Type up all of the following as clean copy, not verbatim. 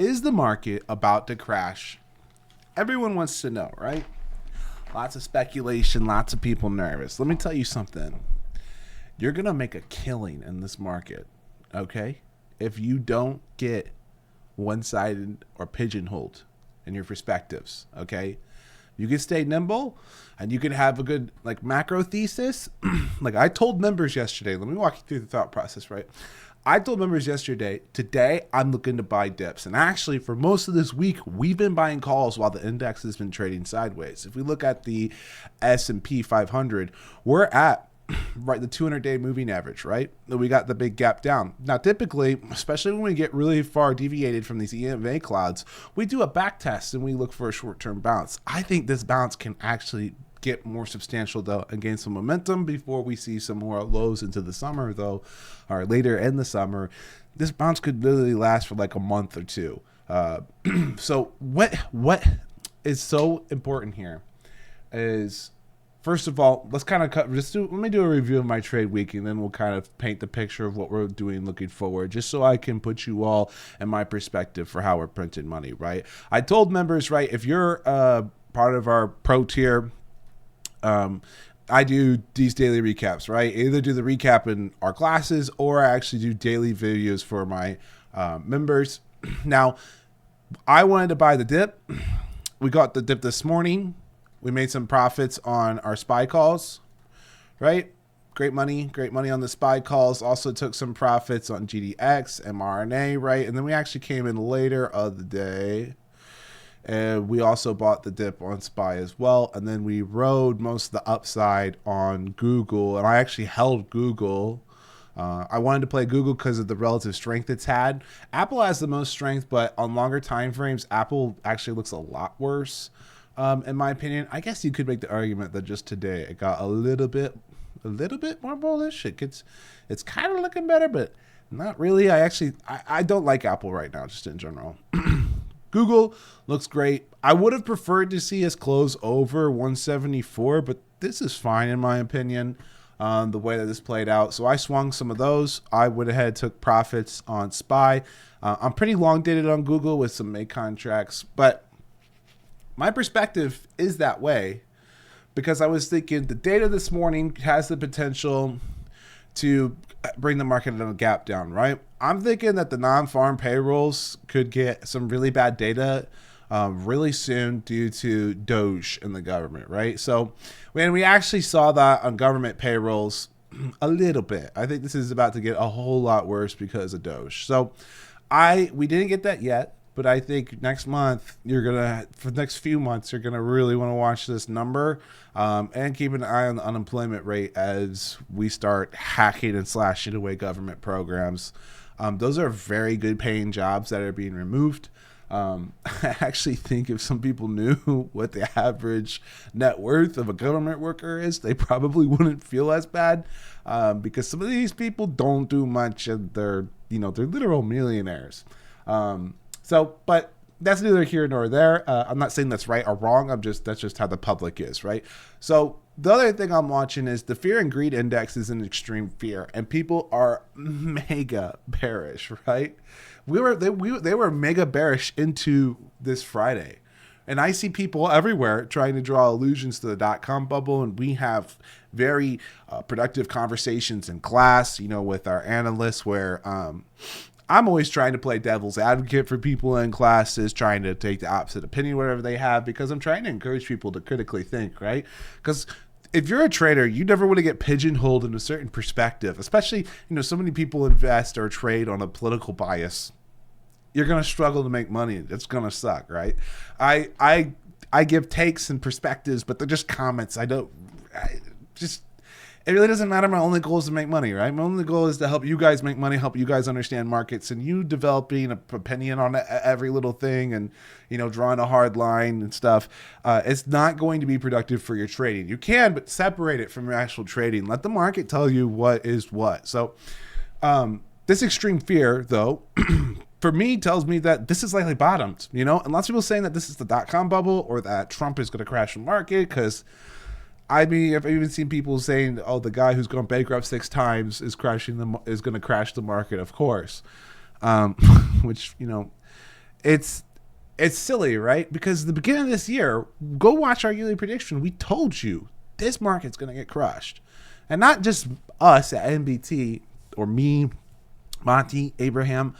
Is the market about to crash? Everyone wants to know, right? Lots of speculation, lots of people nervous. Let me tell you something. You're going to make a killing in this market, okay? If you don't get one sided or pigeonholed in your perspectives, okay? You can stay nimble and you can have a good macro thesis. Like I told members yesterday, let me walk you through the thought process, right? I told members yesterday, today I'm looking to buy dips. And actually for most of this week, we've been buying calls while the index has been trading sideways. If we look at the S&P 500, we're at right the 200-day moving average, right? We got the big gap down. Now, typically, especially when we get really far deviated from these EMA clouds, we do a back test and we look for a short-term bounce. I think this bounce can actually get more substantial though and gain some momentum before we see some more lows into the summer though, or later in the summer. This bounce could literally last for like a month or two. So what is so important here is, first of all, let's kind of let me do a review of my trade week, and then we'll kind of paint the picture of what we're doing looking forward, just so I can put you all in my perspective for how we're printing money, right? I told members, right, if you're part of our pro tier, I do these daily recaps, right? Either do the recap in our classes or I actually do daily videos for my members. Now, I wanted to buy the dip. We got the dip this morning. We made some profits on our SPY calls, right? Great money on the SPY calls. Also took some profits on GDX, mRNA, right? And then we actually came in later of the day, and we also bought the dip on SPY as well. And then we rode most of the upside on Google, and I actually held Google. I wanted to play Google because of the relative strength it's had. Apple has the most strength, but on longer time frames, Apple actually looks a lot worse. In my opinion, I guess you could make the argument that just today it got a little bit more bullish. It's kind of looking better, but not really. I don't like Apple right now, just in general. Google looks great. I would have preferred to see us close over 174, but this is fine in my opinion, the way that this played out. So I swung some of those. I went ahead, took profits on SPY. I'm pretty long dated on Google with some May contracts, but my perspective is that way because I was thinking the data this morning has the potential to bring the market in a gap down, right? I'm thinking that the non-farm payrolls could get some really bad data really soon due to Doge in the government, right? So when we actually saw that on government payrolls a little bit, I think this is about to get a whole lot worse because of Doge. So we didn't get that yet. But I think next month, for the next few months, you're going to really want to watch this number and keep an eye on the unemployment rate as we start hacking and slashing away government programs. Those are very good paying jobs that are being removed. I actually think if some people knew what the average net worth of a government worker is, they probably wouldn't feel as bad because some of these people don't do much and they're literal millionaires. But that's neither here nor there. I'm not saying that's right or wrong. That's just how the public is, right? So the other thing I'm watching is the fear and greed index is in extreme fear, and people are mega bearish, right? They were mega bearish into this Friday, and I see people everywhere trying to draw allusions to the .com bubble, and we have very productive conversations in class, with our analysts where I'm always trying to play devil's advocate for people in classes, trying to take the opposite opinion, whatever they have, because I'm trying to encourage people to critically think, right? Because if you're a trader, you never want to get pigeonholed in a certain perspective, especially, so many people invest or trade on a political bias. You're going to struggle to make money. It's going to suck, right? I give takes and perspectives, but they're just comments. It really doesn't matter. My only goal is to make money, right? My only goal is to help you guys make money, help you guys understand markets, and you developing an opinion on every little thing and, drawing a hard line and stuff. It's not going to be productive for your trading. You can, but separate it from your actual trading. Let the market tell you what is what. So this extreme fear, though, for me, tells me that this is likely bottomed, and lots of people saying that this is the .com bubble or that Trump is going to crash the market because I've even seen people saying, "Oh, the guy who's gone bankrupt 6 times is going to crash the market." Of course, which it's silly, right? Because at the beginning of this year, go watch our yearly prediction. We told you this market's going to get crushed. And not just us at NBT or me, Monty, Abraham,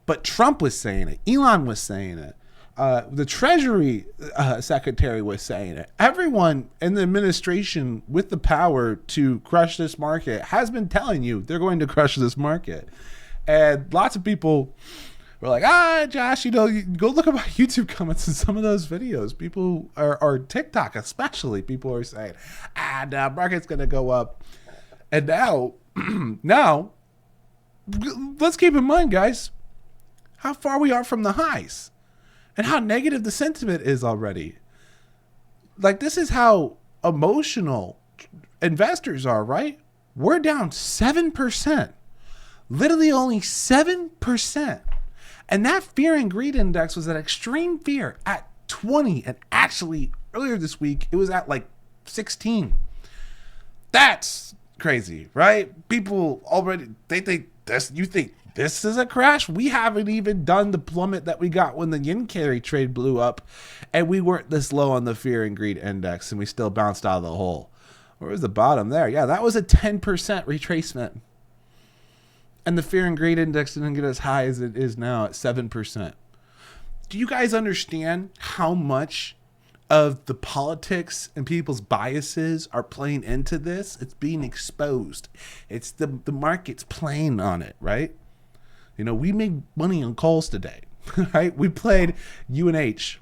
but Trump was saying it. Elon was saying it. The Treasury Secretary was saying it. Everyone in the administration with the power to crush this market has been telling you they're going to crush this market. And lots of people were like, Josh, you go look at my YouTube comments in some of those videos. People are TikTok especially. People are saying, the market's going to go up. And now, let's keep in mind, guys, how far we are from the highs and how negative the sentiment is already. Like, this is how emotional investors are, right? We're down 7%. Literally only 7%. And that fear and greed index was at extreme fear at 20. And actually, earlier this week, it was at like 16. That's crazy, right? People already, they think this, you think this is a crash? We haven't even done the plummet that we got when the yen carry trade blew up. And we weren't this low on the fear and greed index. And we still bounced out of the hole. Where was the bottom there? Yeah, that was a 10% retracement. And the fear and greed index didn't get as high as it is now at 7%. Do you guys understand how much of the politics and people's biases are playing into this? It's being exposed. It's the market's playing on it, right? You know, we made money on calls today, right? We played UNH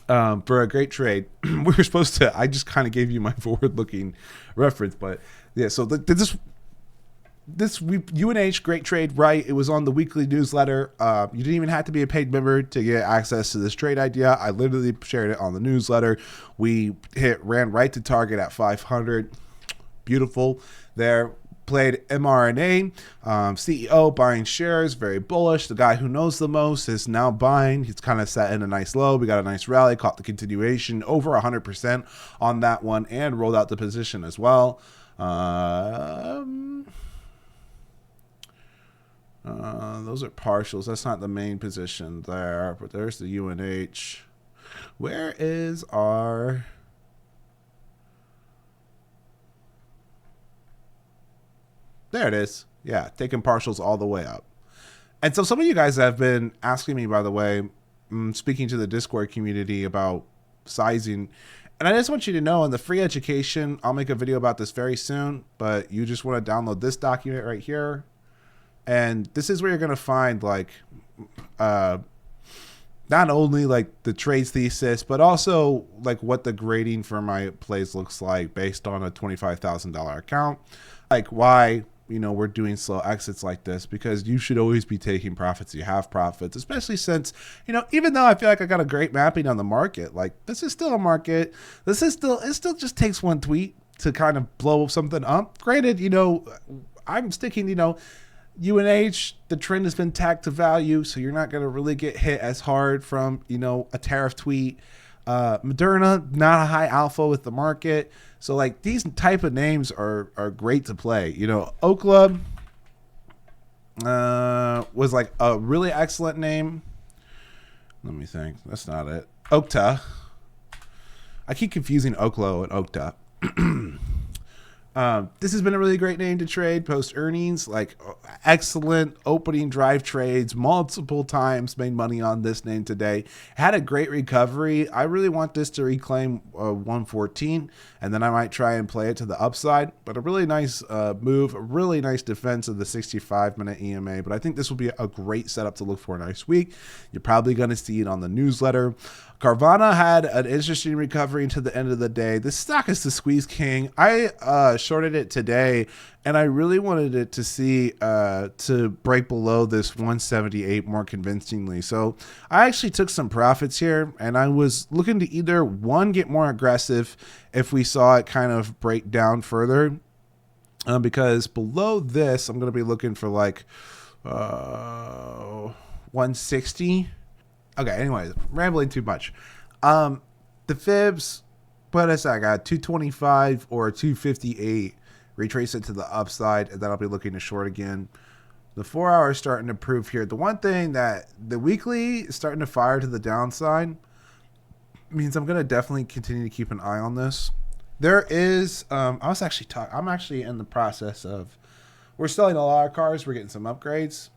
for a great trade. We were supposed to, I just kind of gave you my forward-looking reference, but yeah, so this UNH great trade, right? It was on the weekly newsletter. You didn't even have to be a paid member to get access to this trade idea. I literally shared it on the newsletter. We ran right to target at 500. Beautiful there. Played mRNA, CEO buying shares, very bullish. The guy who knows the most is now buying. He's kind of set in a nice low. We got a nice rally, caught the continuation over 100% on that one, and rolled out the position as well. Those are partials. That's not the main position there, but there's the UNH. Where is our... There it is. Yeah, taking partials all the way up. And so some of you guys have been asking me, by the way, speaking to the Discord community about sizing. And I just want you to know, in the free education, I'll make a video about this very soon, but you just want to download this document right here. And this is where you're going to find, like, not only like the trades thesis, but also like what the grading for my plays looks like based on a $25,000 account. Like why, you know, we're doing slow exits like this, because you should always be taking profits. You have profits, especially since, you know, even though I feel like I got a great mapping on the market, like this is still a market. It still just takes one tweet to kind of blow something up. Granted, you know, I'm sticking, you know, UNH, the trend has been tagged to value, so you're not going to really get hit as hard from, you know, a tariff tweet. Moderna, not a high alpha with the market. So, like, these type of names are great to play. You know, Okla was, like, a really excellent name. Let me think. That's not it. Okta. I keep confusing Oklo and Okta. This has been a really great name to trade post earnings, like excellent opening drive trades, multiple times made money on this name today. Had a great recovery. I really want this to reclaim 114, and then I might try and play it to the upside, but a really nice move, a really nice defense of the 65-minute EMA, but I think this will be a great setup to look for next week. You're probably going to see it on the newsletter. Carvana had an interesting recovery into the end of the day. This stock is the squeeze king. I shorted it today, and I really wanted it to see to break below this 178 more convincingly. So I actually took some profits here, and I was looking to either, one, get more aggressive if we saw it kind of break down further, because below this, I'm going to be looking for like 160. Okay, anyways, rambling too much. The fibs, what is that? I got 225 or 258. Retrace it to the upside, and then I'll be looking to short again. The 4 hour is starting to prove here. The one thing that the weekly is starting to fire to the downside means I'm going to definitely continue to keep an eye on this. There is, I'm actually in the process of, we're selling a lot of cars. We're getting some upgrades.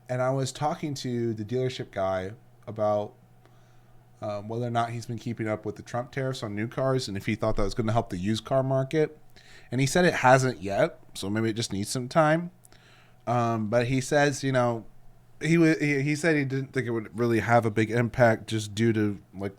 And I was talking to the dealership guy about whether or not he's been keeping up with the Trump tariffs on new cars and if he thought that was going to help the used car market. And he said it hasn't yet, so maybe it just needs some time. But he says, he said he didn't think it would really have a big impact just due to like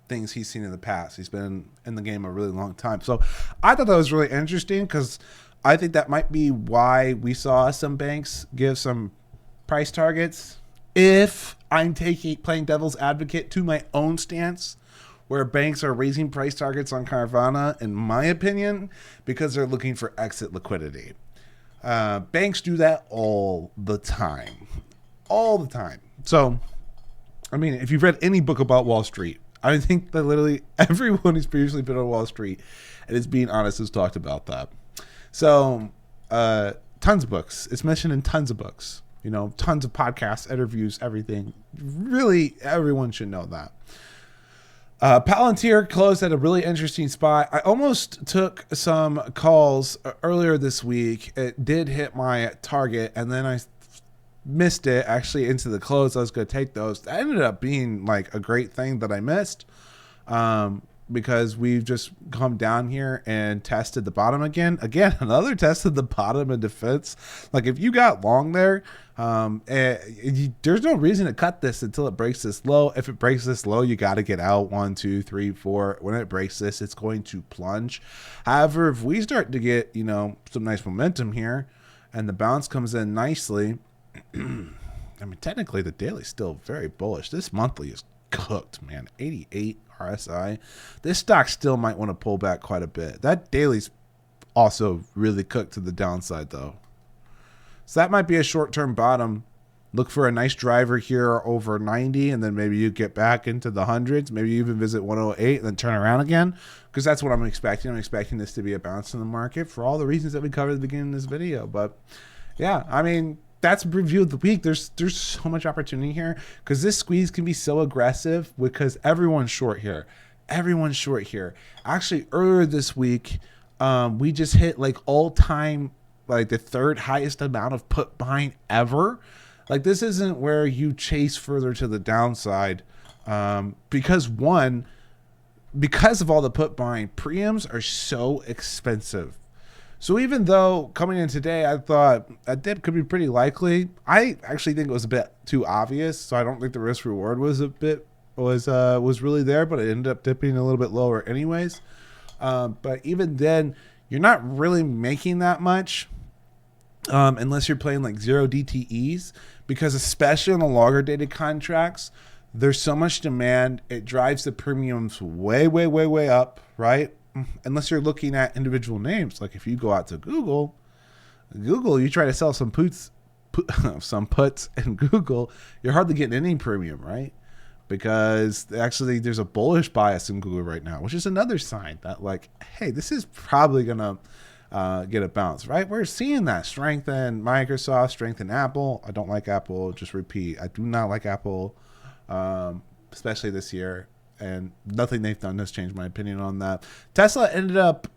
things he's seen in the past. He's been in the game a really long time. So I thought that was really interesting because I think that might be why we saw some banks give some price targets. If I'm playing devil's advocate to my own stance, where banks are raising price targets on Carvana, in my opinion, because they're looking for exit liquidity. Banks do that all the time. All the time. So, I mean, if you've read any book about Wall Street, I think that literally everyone who's previously been on Wall Street and is being honest has talked about that. So, tons of books. It's mentioned in tons of books. Tons of podcasts, interviews, everything. Really, everyone should know that. Palantir closed at a really interesting spot. I almost took some calls earlier this week. It did hit my target, and then I missed it actually into the close. I was going to take those. That ended up being like a great thing that I missed because we've just come down here and tested the bottom again. Again, another test of the bottom in defense. Like if you got long there, there's no reason to cut this until it breaks this low. If it breaks this low, you got to get out 1, 2, 3, 4. When it breaks this, it's going to plunge. However, if we start to get, some nice momentum here and the bounce comes in nicely, I mean, technically the daily's still very bullish. This monthly is cooked, man. 88 RSI. This stock still might want to pull back quite a bit. That daily's also really cooked to the downside though. So that might be a short-term bottom. Look for a nice driver here over 90, and then maybe you get back into the hundreds. Maybe you even visit 108 and then turn around again, because that's what I'm expecting. I'm expecting this to be a bounce in the market for all the reasons that we covered at the beginning of this video. But yeah, I mean, that's a review of the week. There's so much opportunity here because this squeeze can be so aggressive because everyone's short here. Everyone's short here. Actually, earlier this week, we just hit like all-time, like the third highest amount of put buying ever. Like this isn't where you chase further to the downside because of all the put buying, premiums are so expensive. So even though coming in today, I thought a dip could be pretty likely, I actually think it was a bit too obvious. So I don't think the risk reward was really there, but it ended up dipping a little bit lower anyways. But even then, you're not really making that much unless you're playing like 0 DTEs, because especially on the longer dated contracts, there's so much demand. It drives the premiums way, way, way, way up, right? Unless you're looking at individual names. Like if you go out to Google, you try to sell some puts in Google, you're hardly getting any premium, right? Because actually there's a bullish bias in Google right now, which is another sign that like, hey, this is probably going to get a bounce, right? We're seeing that strength in Microsoft, strength in Apple. I don't like Apple. Just repeat. I do not like Apple, especially this year. And nothing they've done has changed my opinion on that. Tesla ended up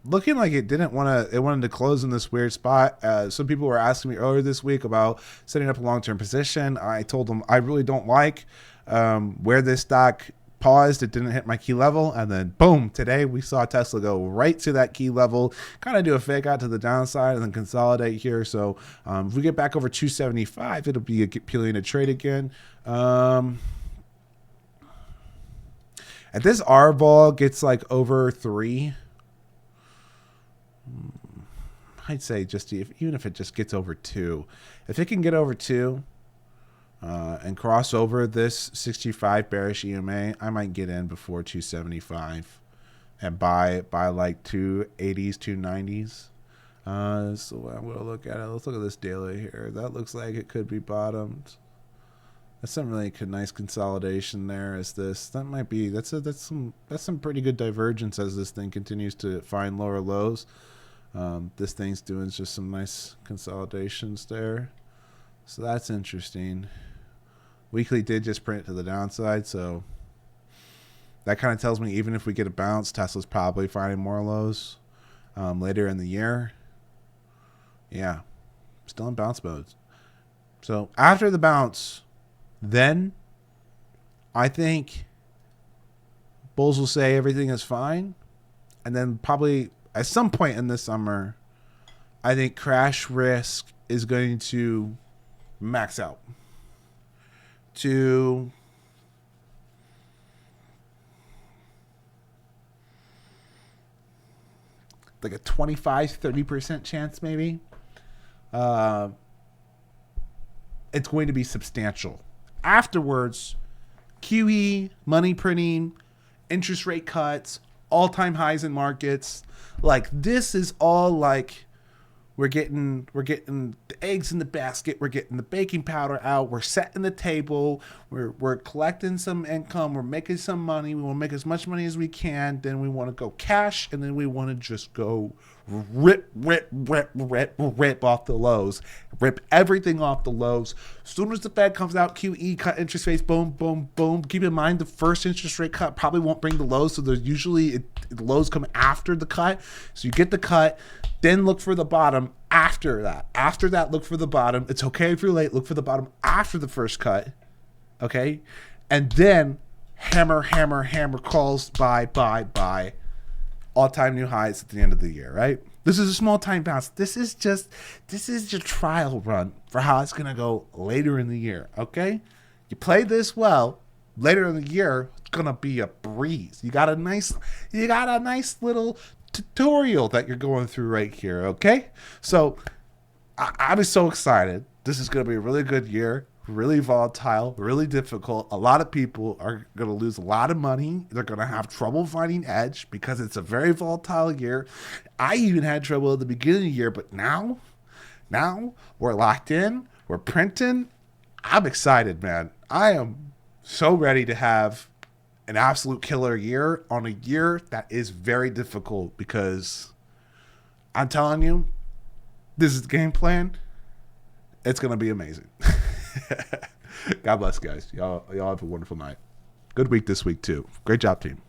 looking like it wanted to close in this weird spot. Some people were asking me earlier this week about setting up a long-term position. I told them I really don't like where this stock paused. It didn't hit my key level, and then boom, today we saw Tesla go right to that key level, kind of do a fake out to the downside and then consolidate here. So if we get back over 275, it'll be appealing to trade again. At this R vol gets like over 3, I'd say just even if it just gets over 2, if it can get over 2 and cross over this 65 bearish EMA, I might get in before 275 and buy like 280s, 290s. So we'll look at it. Let's look at this daily here. That looks like it could be bottomed. That's some really nice consolidation there. That's some pretty good divergence as this thing continues to find lower lows. This thing's doing just some nice consolidations there. So that's interesting. Weekly did just print to the downside, so that kind of tells me even if we get a bounce, Tesla's probably finding more lows later in the year. Yeah, still in bounce mode. So after the bounce, then I think bulls will say everything is fine. And then probably at some point in the summer, I think crash risk is going to max out to like a 25-30% chance maybe. It's going to be substantial. Afterwards, QE, money printing, interest rate cuts, all-time highs in markets. Like, this is all like we're getting the eggs in the basket, we're getting the baking powder out, we're setting the table, we're collecting some income, we're making some money, we want to make as much money as we can, then we want to go cash, and then we want to just go rip off the lows. Rip everything off the lows. As soon as the Fed comes out, QE, cut interest rates, boom, boom, boom. Keep in mind the first interest rate cut probably won't bring the lows, so there's usually the lows come after the cut. So you get the cut, then look for the bottom after that. After that, look for the bottom. It's okay if you're late. Look for the bottom after the first cut, okay? And then hammer calls, buy. All-time new highs at the end of the year, right? This is a small time bounce. This is your trial run for how it's gonna go later in the year. Okay, you play this well later in the year, it's gonna be a breeze. You got a nice little tutorial that you're going through right here. Okay, so I was so excited. This is gonna be a really good year. Really volatile, really difficult. A lot of people are going to lose a lot of money. They're going to have trouble finding edge because it's a very volatile year. I even had trouble at the beginning of the year, but now we're locked in. We're printing. I'm excited, man. I am so ready to have an absolute killer year on a year that is very difficult because I'm telling you, this is the game plan. It's going to be amazing. God bless, guys. Y'all have a wonderful night. Good week this week, too. Great job, team.